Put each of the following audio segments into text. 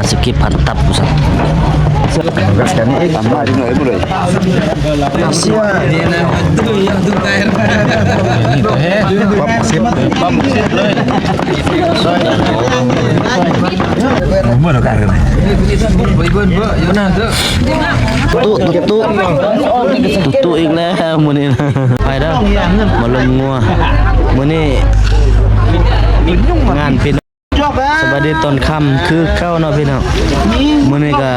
สกิปพันตับกูสัก Gaskan ini tambah di mulai mulai. Mana kan? Tutuอีกแล้วมื้อนี้ไปเด้อมาลงงัวมื้อนี้งานเป็นสวัสดีตอนค่ำคือเก้าเนาะพี่น้องมื้อนี้ก็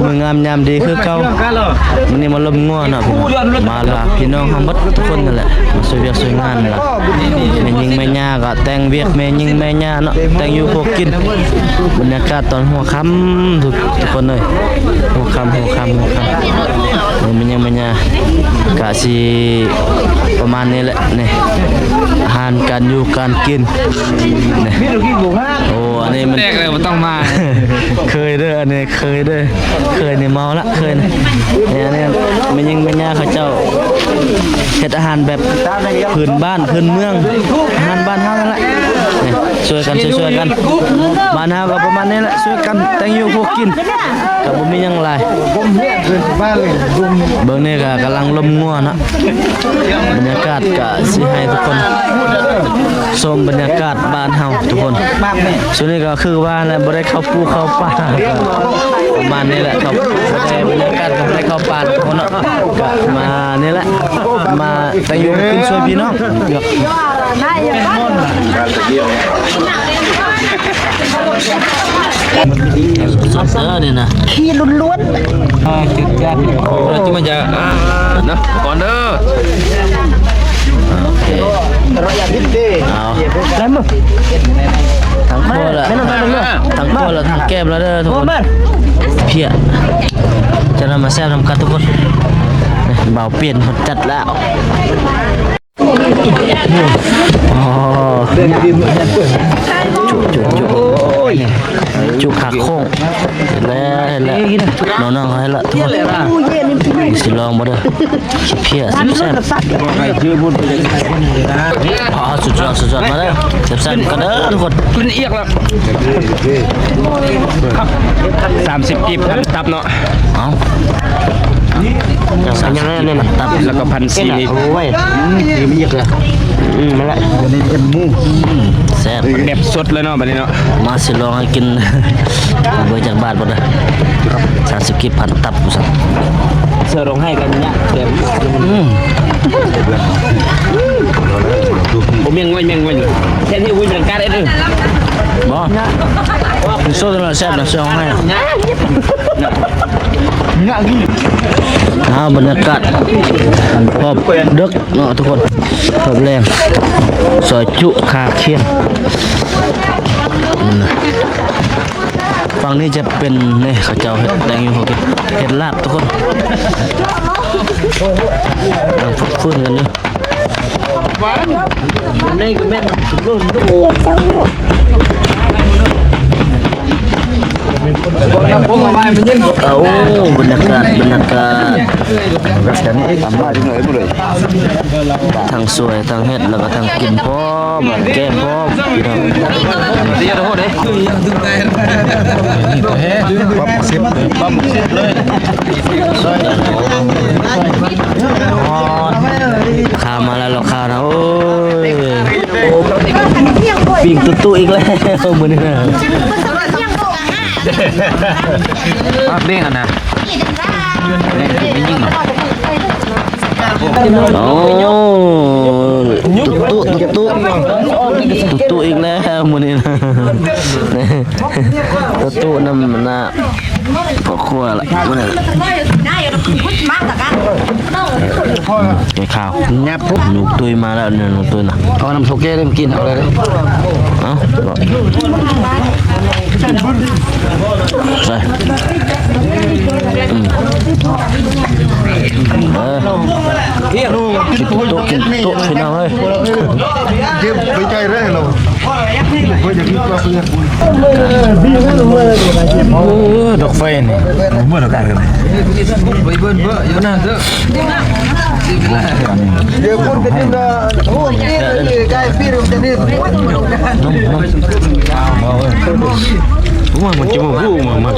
มื้องามยามดีคือเก้ามื้อนี้มาลมงัวเนาะพี่น้องมาละพี่น้องเฮาหมดทุกคนนั่นแหละมาช่วยเวียกช่วยงานล่ะแม่ยิงแม่ย่าก็แต่งเวียกแม่ยิงแม่ย่าเนาะแต่งอยู่พวกกินบรรยากาศตอนหัวค่ำทุกคนเลยหัวค่ำแม่ยิงแม่ย่ากะสิประมาณนี้แหละนี่อาหารการอยู่การกินนี่โอ้อันนี้มันแรกเลยมันต้องมาเคยเด้ออันนี้เคยเด้อเคยนี่เมาละเคยนี่อันนี้มันยังไม่ยากเขาเจ้าเฮ็ดอาหารแบบพื้นบ้านพื้นเมืองอาหารบ้านเฮานั่นแหละนี่ช่วยกันบ้านเฮาก็ประมาณนี้แหละช่วยกันแต่งอยู่พวกกินก็บ่มีหยังหลายเบิ่งนี่ก็กำลังลมงัวเนาะบรรยากาศก็สิให้ทุกคนชมบรรยากาศบ้านเฮาทุกคนส่วนนี้ก็คือว่าบ่ได้เข้าภูเข้าป่าประมาณนี้แหละครับบรรยากาศก็บ่ได้เข้าป่าทุกคนเนาะก็มานี่แหละมาแต่อยู่กินช่วยพี่น้องสดๆนี่นะขี้ล้วนๆจุดจัดที่มันจะนะก่อนเด้อเอาแล้วมึงทั้งโคละทั้งโคละทั้งแก้มแล้วเด้อทุกคนเพี้ยจะนำมาแซ่บทำกันทุกคนเบาเปลี่ยนคนจัดแล้วอ๋อจุกขาโค้งแล้วน้องๆให้ละทุกคนสิลองมาเด้อเพี้ยแซ่บพอสุดมาเด้อแซ่บกันเด้อทุกคนกินเอียกแล้ว30กิบตับเนาะเอายังไงเนี่ยนะตับแล้วก็1,400โอ้ยมีเอียกเลยมาละแซ่บแบบสดเลยเนาะบัดนี้เนาะมาสิลองให้กินเบอร์จากบ้านบ่ได้30กิบพันตับกูสั่งเสือร้องให้กันเนี่ยแบบผมยังแค่นี้วิ่งเป็นการได้เลยบ่โซ่ตัวแซ่บนะเสือร้องให้บรรยากาศพบดึกเนาะทุกคนพบแรงซอยจุคาเคียงฝั่งนี้จะเป็นนี่เขาเจ้าเห็ดแดงอยู่เขาเห็ดลาบทุกคนเราฝึกฟื้นกันนี่นี่ก็แม่รุ่นโอ้บรรยากาศGaskan ini tambah di mulai mulai. ทางสวยทางเฮ็ดแล้วก็ทางกินพร้อมแก้พร้อมพี่น้องตีจะโหดเด้ข้ามาแล้วหรอกข้านะโอ้ยปิ่งตุ๊อีกแล้วมื้อนี้นะเด้งกันนะโอ้ตุ๊อีกแล้วมื้อนี้นะตุ๊นำน่ะพอครัวละมื้อนี้ไอ้ข้าวยับปุ๊บหนูตุยมาแล้วเนี่ยหนูตุยนะเอาน้ำโซเก้เริ่มกินเอาเลยเอาใส่กินโต๊ะพี่น้องเอ้ยเก็บไปใจแรกเราไปจะคิดว่าเป็นโอ้ดอกไฟนี่เมื่อดอกกันกันไปเบิ้ลอยู่นะเด้อเดี๋ยวคนจะได้โอ้ยนี่ไก่พี่เราจะได้ มันจะมาพูดมา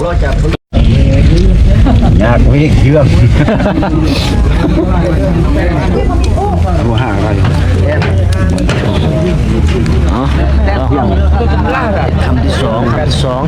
ยากวิ่งเชื่อมหัวห่างอะไร อ๋อคำที่สอง